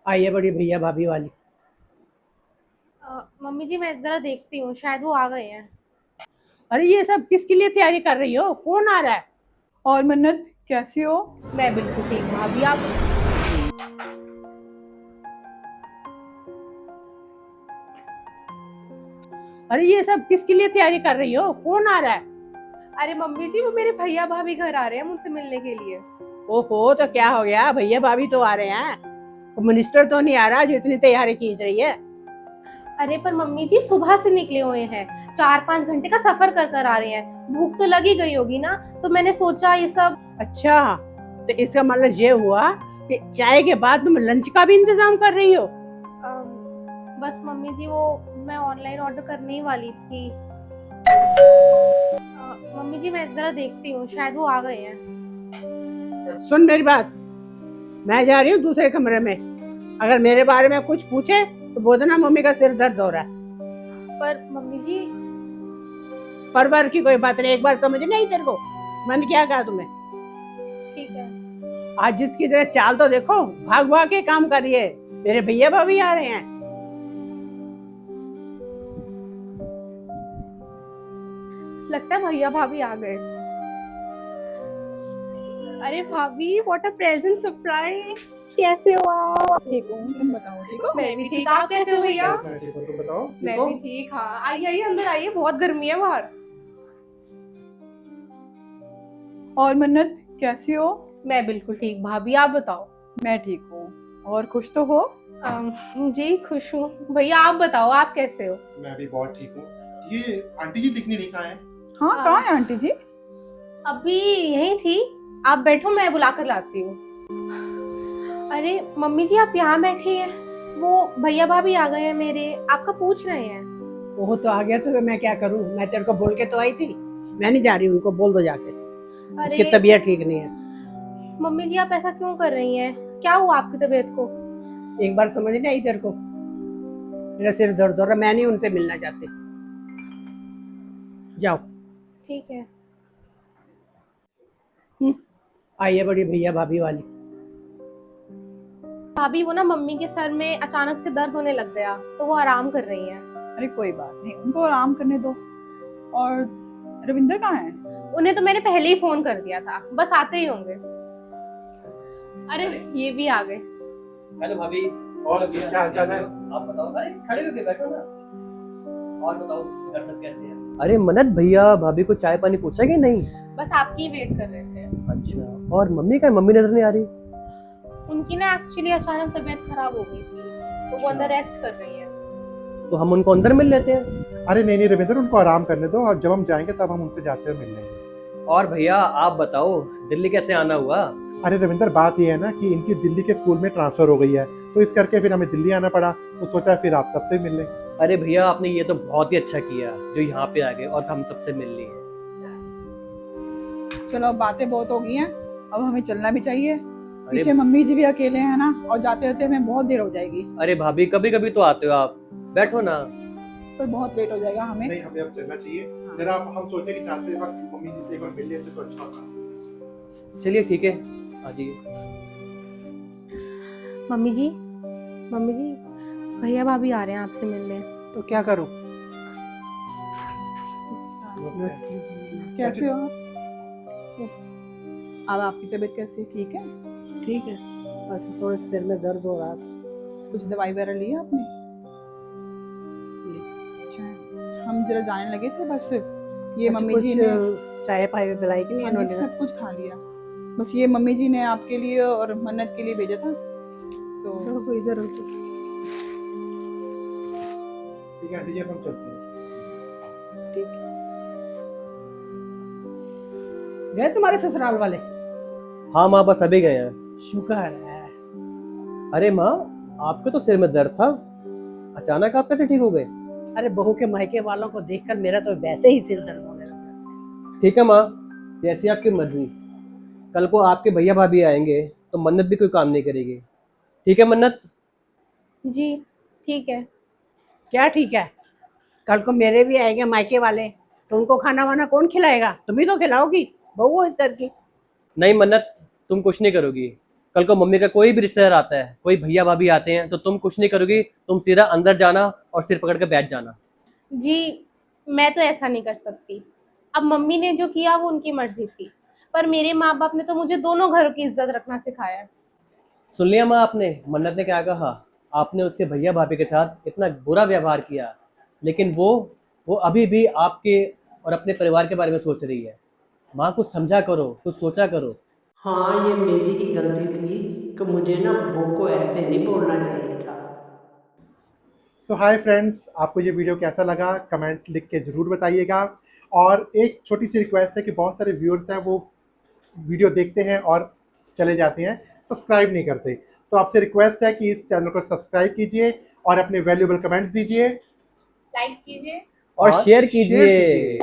आइए बड़ी भैया भाभी वाली। मम्मी जी मैं जरा देखती हूँ, शायद वो आ गए हैं। अरे ये सब किसके लिए तैयारी कर रही हो? कौन आ रहा है? और मन्नत, कैसी हो? मैं बिल्कुल ठीक भाभी, आप अरे ये सब किसके लिए तैयारी कर रही हो? कौन आ रहा है? अरे मम्मी जी, वो मेरे भैया भाभी घर आ रहे हैं मुझसे मिलने के लिए। ओहो, तो क्या हो गया? भैया भाभी तो आ रहे हैं। तो मिनिस्टर तो नहीं आ रहा जो इतनी तैयारी खींच रही है? अरे पर मम्मी जी सुबह से निकले हुए हैं, 4-5 घंटे का सफर कर कर आ रहे हैं, भूख तो लगी गई होगी ना, तो मैंने सोचा ये सब। अच्छा, तो इसका मतलब ये हुआ कि चाय के बाद तुम लंच का भी इंतजाम कर रही हो? बस मम्मी जी वो मैं ऑनलाइन ऑर्डर करने ही वाली थी। मम्मी जी मैं जरा देखती हूँ, शायद वो आ गए हैं। सुन मेरी बात, मैं जा रही हूँ दूसरे कमरे में। अगर मेरे बारे में कुछ पूछे तो बोलना मम्मी का सिर दर्द हो रहा है। पर मम्मी जी। परवर की कोई बात नहीं, एक बार समझ नहीं आई तेरे को? मैंने क्या कहा तुम्हें? ठीक है। आज जिसकी तरह चाल तो देखो, भाग भाग के काम कर रही है। मेरे भैया भाभी आ रहे हैं। लगता है भैया भाभी आ गए। अरे भाभी, व्हाट अ प्रेजेंट सरप्राइज। कैसे हो आप? ठीक हूँ, तुम बताओ ठीक हो? मैं भी ठीक। आप कैसे हो भैया? मैं ठीक हूँ, तुम बताओ ठीक मैं हो? भी ठीक। हाँ, आइए आइए अंदर आइए, बहुत गर्मी है बाहर। और मन्नत, कैसी हो? मैं बिल्कुल ठीक भाभी, आप बताओ। मैं ठीक हूँ। और खुश तो हो? जी खुश हूँ। भैया आप बताओ, आप कैसे हो? मैं भी बहुत ठीक हूँ। ये आंटी जी दिखनी नहीं कहाँ है? हाँ, आ, कहाँ है आंटी जी? अभी यहीं थी। आप बैठो, मैं बुला कर लाती हूँ। अरे मम्मी जी, आप यहाँ बैठी हैं, वो भैया भाभी आ गए हैं मेरे, आपका पूछ रहे हैं। वो तो आ गया तो मैं क्या करूं? मैं तेरे को बोल के तो आई थी। मैं नहीं जा रही, उनको बोल दो जाके। उसकी अरे तबीयत ठीक नहीं है। मम्मी जी, आप ऐसा क्यों कर रही हैं? क्या हुआ आपकी तबीयत को? एक बार समझ नहीं आई तेरे को? मेरा सिर दर्द हो रहा, मैं नहीं उनसे मिलना चाहती। जाओ। ठीक है। आइए बड़ी भैया भाभी वाली। भाभी वो ना मम्मी के सर में अचानक से दर्द होने लग गया, तो वो आराम कर रही हैं। अरे कोई बात नहीं, उनको आराम करने दो। और रविंदर कहाँ है? उन्हें तो मैंने पहले ही फोन कर दिया था, बस आते ही होंगे। अरे ये भी आ गए। हेलो भाभी। और क्या हाल चाल है? आप बताओ। अरे खड़े होके बैठो ना। और बताओ, घर सब कैसे हैं? अरे मन्नत, भैया भाभी को चाय पानी पूछा कि नहीं? बस आपकी वेट कर रहे थे। अच्छा, और मम्मी का? मम्मी नजर नहीं आ रही। उनकी ना एक्चुअली अचानक तबीयत खराब हो गई थी, तो वो अंदर रेस्ट कर रही है। तो हम उनको अंदर मिल लेते हैं। अरे नहीं नहीं रविंद्र, उनको आराम करने दो और जब हम जाएंगे तब हम उनसे जाते हुए मिल लेंगे। और भैया आप बताओ, दिल्ली कैसे आना हुआ? अरे रविंद्र, बात ये है ना कि इनकी दिल्ली के स्कूल में ट्रांसफर हो गई है, तो इस करके फिर हमें दिल्ली आना पड़ा। तो सोचा फिर आप सबसे मिल लें। अरे भैया, आपने ये तो बहुत ही अच्छा किया जो यहाँ पे आ गए और हम सबसे मिल लिए। चलो, अब बातें बहुत हो गई हैं, अब हमें चलना भी चाहिए। अरे पीछे मम्मी जी भी अकेले हैं ना, और जाते जाते हमें बहुत देर हो जाएगी। अरे भाभी, कभी कभी तो आते हो आप, बैठो ना। पर बहुत लेट हो जाएगा हमें। नहीं, हमें अब चलना चाहिए। जरा हम सोचे कि जाते वक्त मम्मी जी से एक बार मिल लेते तो अच्छा होता। चलिए ठीक है, आ जाइए। मम्मी जी, मम्मी जी, भैया भाभी आ रहे हैं आपसे मिलने। तो क्या करूं? कैसे हो आप? अब आपकी तबीयत कैसी है? ठीक है? ठीक है, बस थोड़े सिर में दर्द हो रहा था। कुछ दवाई वगैरह ली है आपने? अच्छा, हम जरा जाने लगे थे बस। ये अच्छा, मम्मी कुछ जी ने चाय पाई पिलाई कि नहीं हाँ जी, इन्होंने? सब कुछ खा लिया। बस ये मम्मी जी ने आपके लिए और मन्नत के लिए भेजा था, तो चलो तो इधर रुको। ठीक है, आंटी जी, अब हम चलते हैं। ठीक है। गए तुम्हारे ससुराल वाले? हाँ माँ, बस अभी गए हैं। शुक्र है। अरे माँ, आपके तो सिर में दर्द था, अचानक आप कैसे ठीक हो गए? अरे बहू के मायके वालों को देखकर मेरा तो वैसे ही सिर दर्द होने लगा। ठीक है माँ, जैसी आपकी मर्जी। कल को आपके भैया भाभी आएंगे तो मन्नत भी कोई काम नहीं करेगी। ठीक है मन्नत? जी ठीक है। क्या ठीक है? कल को मेरे भी आएंगे मायके वाले, तो उनको खाना वाना कौन खिलाएगा? तुम ही तो खिलाओगी, बहू हो इस घर की। नहीं मन्नत, तुम कुछ नहीं करोगी। कल को मम्मी का कोई भी रिश्तेदार आता है, कोई भैया भाभी आते हैं, तो तुम कुछ नहीं करोगी, तुम सीधा अंदर जाना और सिर पकड़ के बैठ जाना। जी, मैं तो ऐसा नहीं कर सकती। अब मम्मी ने जो किया वो उनकी मर्जी थी, पर मेरे माँ बाप ने तो मुझे दोनों घरों की इज्जत रखना सिखाया है। सुन लिया माँ आपने, मन्नत ने क्या कहा? आपने उसके भैया भाभी के साथ इतना बुरा व्यवहार किया, लेकिन वो अभी भी आपके और अपने परिवार के बारे में सोच रही है। माँ, कुछ समझा करो, कुछ सोचा करो। हाँ, ये मेरी ही गलती थी कि मुझे ना बहू को ऐसे नहीं बोलना चाहिए था। सो हाय फ्रेंड्स, आपको ये वीडियो कैसा लगा कमेंट लिख के ज़रूर बताइएगा। और एक छोटी सी रिक्वेस्ट है कि बहुत सारे व्यूअर्स हैं वो वीडियो देखते हैं और चले जाते हैं, सब्सक्राइब नहीं करते। तो आपसे रिक्वेस्ट है कि इस चैनल को सब्सक्राइब कीजिए और अपने वैल्यूएबल कमेंट्स दीजिए लाइक कीजिए। और शेयर शेयर कीजिए।